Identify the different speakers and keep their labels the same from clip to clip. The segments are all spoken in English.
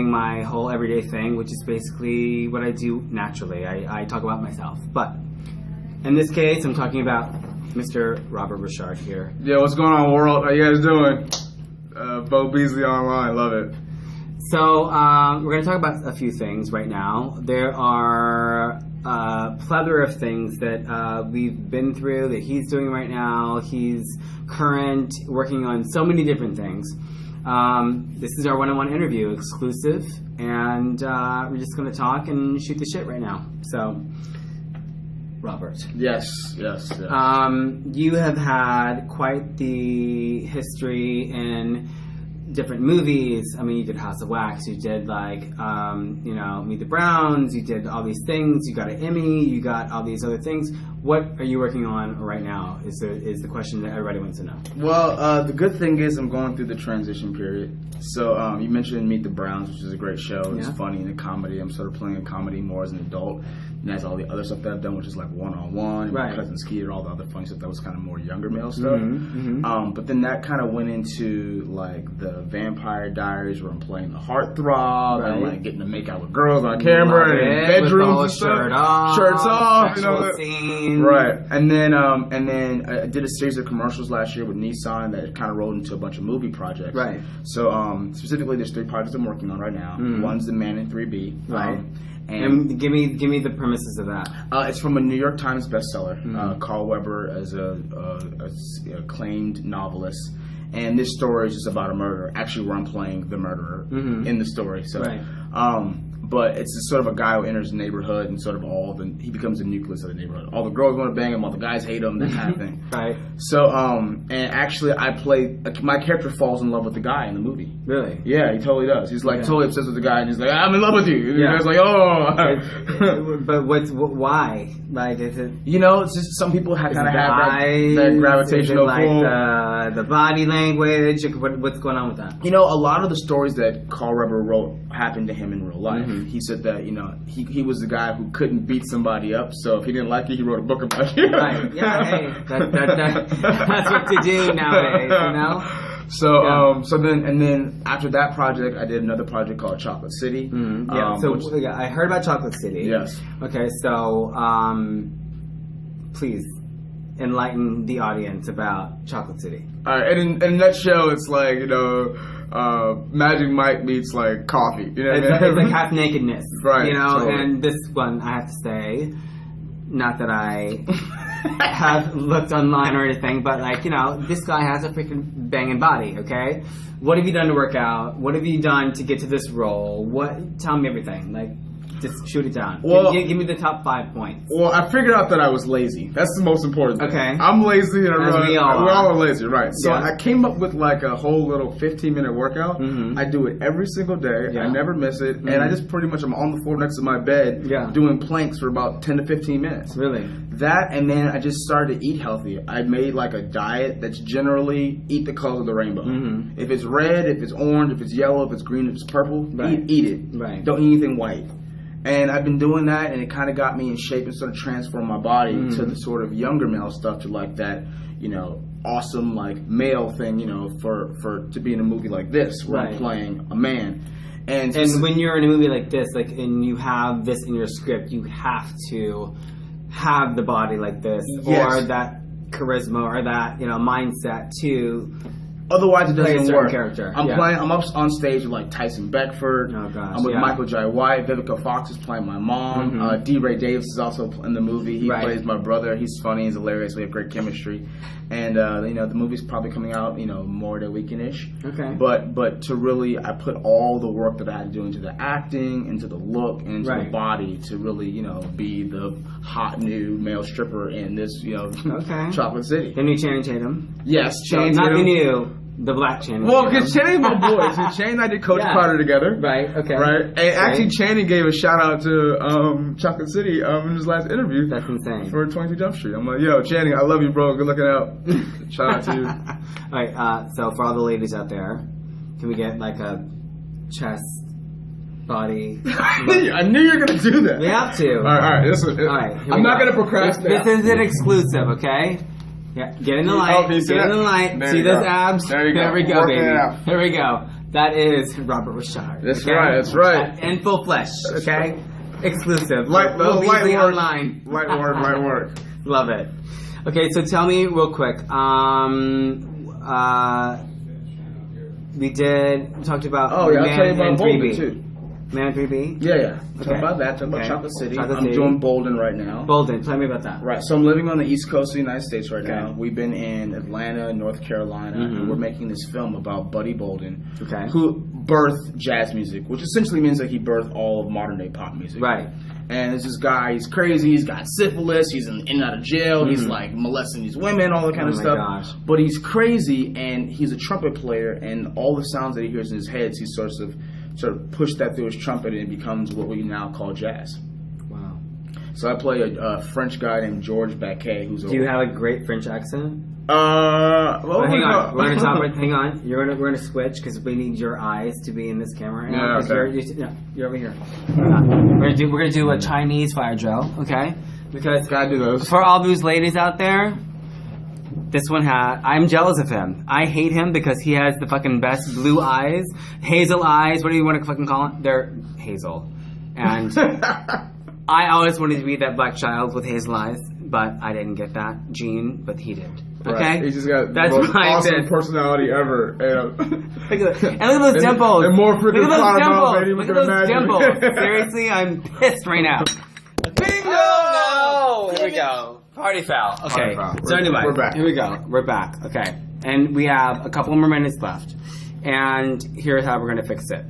Speaker 1: doing my whole everyday thing, which is basically what I do naturally. I talk about myself. But in this case, I'm talking about Mr. Robert Richard here.
Speaker 2: Yeah, what's going on, world? How you guys doing? Bo Beasley Online, love it.
Speaker 1: So we're going to talk about a few things right now. There are a plethora of things that we've been through, that he's doing right now. He's current, working on so many different things. This is our one-on-one interview, exclusive, and we're just going to talk and shoot the shit right now. So, Robert.
Speaker 2: Yes.
Speaker 1: You have had quite the history in different movies. I mean, you did House of Wax, you did Meet the Browns, you did all these things, you got an Emmy, you got all these other things. What are you working on right now is the question that everybody wants to know.
Speaker 2: Well, the good thing is I'm going through the transition period. So you mentioned Meet the Browns, which is a great show. It's funny and a comedy. I'm sort of playing a comedy more as an adult. And that's all the other stuff that I've done, which is like One-on-One,
Speaker 1: right.
Speaker 2: My Cousin Skeeter, all the other funny stuff that was kind of more younger male stuff. But then that kind of went into like the Vampire Diaries, where I'm playing the heartthrob,
Speaker 1: right.
Speaker 2: and like getting to make out with girls on camera and bedrooms and stuff. Shirts off, you know.
Speaker 1: Scene.
Speaker 2: Right, and then I did a series of commercials last year with Nissan that kind of rolled into a bunch of movie projects.
Speaker 1: Right.
Speaker 2: So specifically, there's 3 projects I'm working on right now. One's the Man in 3B.
Speaker 1: Right. And give me the premises of that.
Speaker 2: It's from a New York Times bestseller. Carl Weber is a acclaimed novelist, and this story is just about a murder. Actually, where I'm playing the murderer in the story. So,
Speaker 1: right.
Speaker 2: But it's sort of a guy who enters the neighborhood and sort of he becomes the nucleus of the neighborhood. All the girls want to bang him, all the guys hate him, that kind of thing.
Speaker 1: Right.
Speaker 2: So, and actually my character falls in love with the guy in the movie.
Speaker 1: Really?
Speaker 2: Yeah, he totally does. He's like totally obsessed with the guy, and he's like, I'm in love with you. And the guy's like, oh.
Speaker 1: But why? Like, is it?
Speaker 2: You know, it's just some people kind of have that gravitational pull.
Speaker 1: Like the body language. What's going on with that?
Speaker 2: You know, a lot of the stories that Carl Weber wrote happened to him in real life. He said that, you know, he was the guy who couldn't beat somebody up, so if he didn't like it, he wrote a book about it.
Speaker 1: Right. Yeah. Hey, that's what to do nowadays. You know.
Speaker 2: So then after that project, I did another project called Chocolate City.
Speaker 1: I heard about Chocolate City.
Speaker 2: Yes.
Speaker 1: Okay, so please enlighten the audience about Chocolate City.
Speaker 2: All right, and in a nutshell, it's like, you know, Magic Mike meets like coffee. You know,
Speaker 1: it's like half nakedness.
Speaker 2: Right.
Speaker 1: You know,
Speaker 2: totally.
Speaker 1: and this one I have to say, not that I have looked online or anything, but like, you know, this guy has a freaking banging body, okay? What have you done to work out? What have you done to get to this role? Tell me everything. Like, just shoot it down.
Speaker 2: Well,
Speaker 1: give me the top 5 points.
Speaker 2: Well, I figured out that I was lazy. That's the most important thing.
Speaker 1: Okay.
Speaker 2: I'm lazy, and
Speaker 1: we all
Speaker 2: are lazy, right? So
Speaker 1: yeah.
Speaker 2: I came up with like a whole little 15-minute workout. I do it every single day.
Speaker 1: Yeah.
Speaker 2: I never miss it, and I just pretty much I'm on the floor next to my bed doing planks for about 10 to 15 minutes.
Speaker 1: Really?
Speaker 2: That, and then I just started to eat healthy. I made like a diet that's generally eat the colors of the rainbow. If it's red, if it's orange, if it's yellow, if it's green, if it's purple,
Speaker 1: right.
Speaker 2: eat it.
Speaker 1: Right.
Speaker 2: Don't eat anything white. And I've been doing that, and it kind of got me in shape and sort of transformed my body to the sort of younger male stuff, to like that, you know, awesome like male thing, you know, for to be in a movie like this where I'm playing a man. And
Speaker 1: when you're in a movie like this, like, and you have this in your script, you have to have the body like this, or that charisma, or that, you know, mindset to.
Speaker 2: Otherwise, it doesn't work.
Speaker 1: Character.
Speaker 2: I'm up on stage with like Tyson Beckford.
Speaker 1: Oh gosh,
Speaker 2: I'm with Michael Jai White. Vivica Fox is playing my mom. D. Ray Davis is also in the movie. He plays my brother. He's funny. He's hilarious. We have great chemistry. And you know, the movie's probably coming out, you know, more than a weekend-ish.
Speaker 1: Okay.
Speaker 2: But to really, I put all the work that I had to do into the acting, into the look, and into the body to really, you know, be the hot new male stripper in this, you know, Chocolate City.
Speaker 1: The new Channing Tatum.
Speaker 2: Yes, Channing
Speaker 1: Tatum.
Speaker 2: Not
Speaker 1: the new. The black Channing.
Speaker 2: Well, because Channing my boy. So Channing and I did Coach Carter together.
Speaker 1: Right, okay.
Speaker 2: Right? And actually Channing gave a shout out to Chocolate City in his last interview.
Speaker 1: That's insane.
Speaker 2: For 22 Jump Street. I'm like, yo, Channing, I love you, bro. Good looking out. Shout out to you.
Speaker 1: Alright, so for all the ladies out there, can we get like a chest, body?
Speaker 2: I knew you were going to do that.
Speaker 1: We have to.
Speaker 2: Alright. I'm not going to procrastinate.
Speaker 1: This is an exclusive, okay? Yeah, get in the light. Get in the light. See those abs?
Speaker 2: There you go.
Speaker 1: There we go, baby. There we go. That is Robert Richard.
Speaker 2: That's
Speaker 1: okay?
Speaker 2: right. That's right.
Speaker 1: In full flesh. Okay. Exclusive.
Speaker 2: Light
Speaker 1: We'll be
Speaker 2: work.
Speaker 1: online.
Speaker 2: Light work. Light work.
Speaker 1: Love it. Okay, so tell me real quick. We talked about
Speaker 2: Oh yeah, I'll tell you
Speaker 1: Man
Speaker 2: about
Speaker 1: and
Speaker 2: Bolden
Speaker 1: 3B.
Speaker 2: too.
Speaker 1: Man and 3B?
Speaker 2: Yeah. Talk
Speaker 1: Okay.
Speaker 2: about that. Talk about
Speaker 1: Okay.
Speaker 2: Chocolate City.
Speaker 1: Chocolate
Speaker 2: I'm
Speaker 1: City.
Speaker 2: doing Bolden right now.
Speaker 1: Bolden, tell me about that.
Speaker 2: Right, so I'm living on the East Coast of the United States right
Speaker 1: Okay.
Speaker 2: now. We've been in Atlanta, North Carolina, and we're making this film about Buddy Bolden,
Speaker 1: Okay.
Speaker 2: who birthed jazz music, which essentially means that he birthed all of modern day pop music.
Speaker 1: Right.
Speaker 2: And there's this guy, he's crazy, he's got syphilis, he's in and out of jail, he's like molesting these women, all that kind of
Speaker 1: my
Speaker 2: stuff.
Speaker 1: gosh.
Speaker 2: But he's crazy, and he's a trumpet player, and all the sounds that he hears in his head, he sort of pushed that through his trumpet, and it becomes what we now call jazz.
Speaker 1: Wow.
Speaker 2: So I play a French guy named Georges Baquet, who's
Speaker 1: Do you have a great French accent?
Speaker 2: well,
Speaker 1: hang on. We're gonna talk. Hang on. We're gonna switch because we need your eyes to be in this camera. Right now, 'cause
Speaker 2: okay.
Speaker 1: you're over here. We're gonna do a Chinese fire drill. Okay. Because
Speaker 2: Gotta do those.
Speaker 1: for all those ladies out there, this one I'm jealous of him. I hate him because he has the fucking best blue eyes, hazel eyes. What do you want to fucking call it? They're hazel, and I always wanted to be that black child with hazel eyes, but I didn't get that gene, but he did. Okay,
Speaker 2: Right. He's just got
Speaker 1: That's
Speaker 2: the most
Speaker 1: why I
Speaker 2: awesome
Speaker 1: did.
Speaker 2: personality ever.
Speaker 1: Look at that. And look at those dimples.
Speaker 2: And more freaking
Speaker 1: look at those
Speaker 2: caramel
Speaker 1: dimples.
Speaker 2: than you
Speaker 1: Look
Speaker 2: can
Speaker 1: at those
Speaker 2: imagine.
Speaker 1: dimples. Seriously, I'm pissed right now.
Speaker 2: Bingo!
Speaker 1: Oh, no! Here we go. Party foul. Okay.
Speaker 2: Party foul.
Speaker 1: So anyway,
Speaker 2: We're back.
Speaker 1: Here we go. We're back. Okay. And we have a couple more minutes left. And here's how we're going to fix it.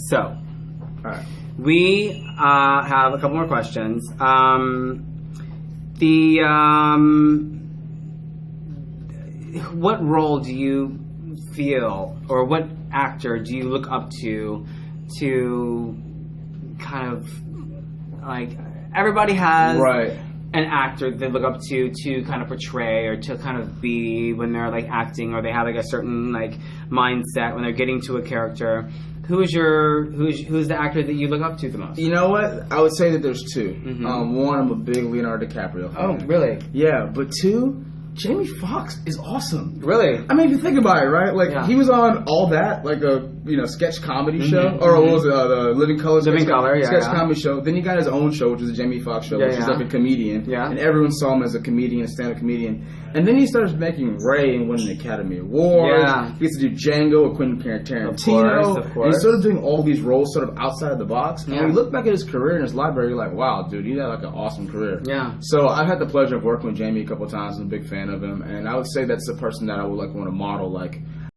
Speaker 1: So,
Speaker 2: All right.
Speaker 1: we have a couple more questions. What role do you feel, or what actor do you look up to kind of, like, everybody has
Speaker 2: Right.
Speaker 1: an actor they look up to kind of portray or to kind of be when they're like acting, or they have like a certain like mindset when they're getting to a character. Who's the actor that you look up to the most?
Speaker 2: You know what? I would say that there's two.
Speaker 1: Mhm.
Speaker 2: One, I'm a big Leonardo DiCaprio fan.
Speaker 1: Oh, really?
Speaker 2: Yeah, but two, Jamie Foxx is awesome.
Speaker 1: Really?
Speaker 2: I mean, if you think about it, right? Like,
Speaker 1: Yeah.
Speaker 2: he was on All That, like a, sketch comedy show. Or what was it, the Living Color
Speaker 1: Living Color, yeah,
Speaker 2: sketch
Speaker 1: yeah.
Speaker 2: comedy show. Then he got his own show, which is the Jamie Foxx show,
Speaker 1: Yeah,
Speaker 2: which is
Speaker 1: yeah.
Speaker 2: like a comedian.
Speaker 1: Yeah.
Speaker 2: And everyone saw him as a comedian, a stand-up comedian. And then he starts making Ray and winning the Academy Awards.
Speaker 1: Yeah.
Speaker 2: He gets to do Django with Quentin Tarantino.
Speaker 1: Of course.
Speaker 2: And he's sort of doing all these roles sort of outside of the box. And
Speaker 1: Yeah.
Speaker 2: when you look back at his career in his library, you're like, wow, dude, he had like an awesome career.
Speaker 1: Yeah.
Speaker 2: So I've had the pleasure of working with Jamie a couple of times. I'm a big fan of him, and I would say that's the person that I would like want to model like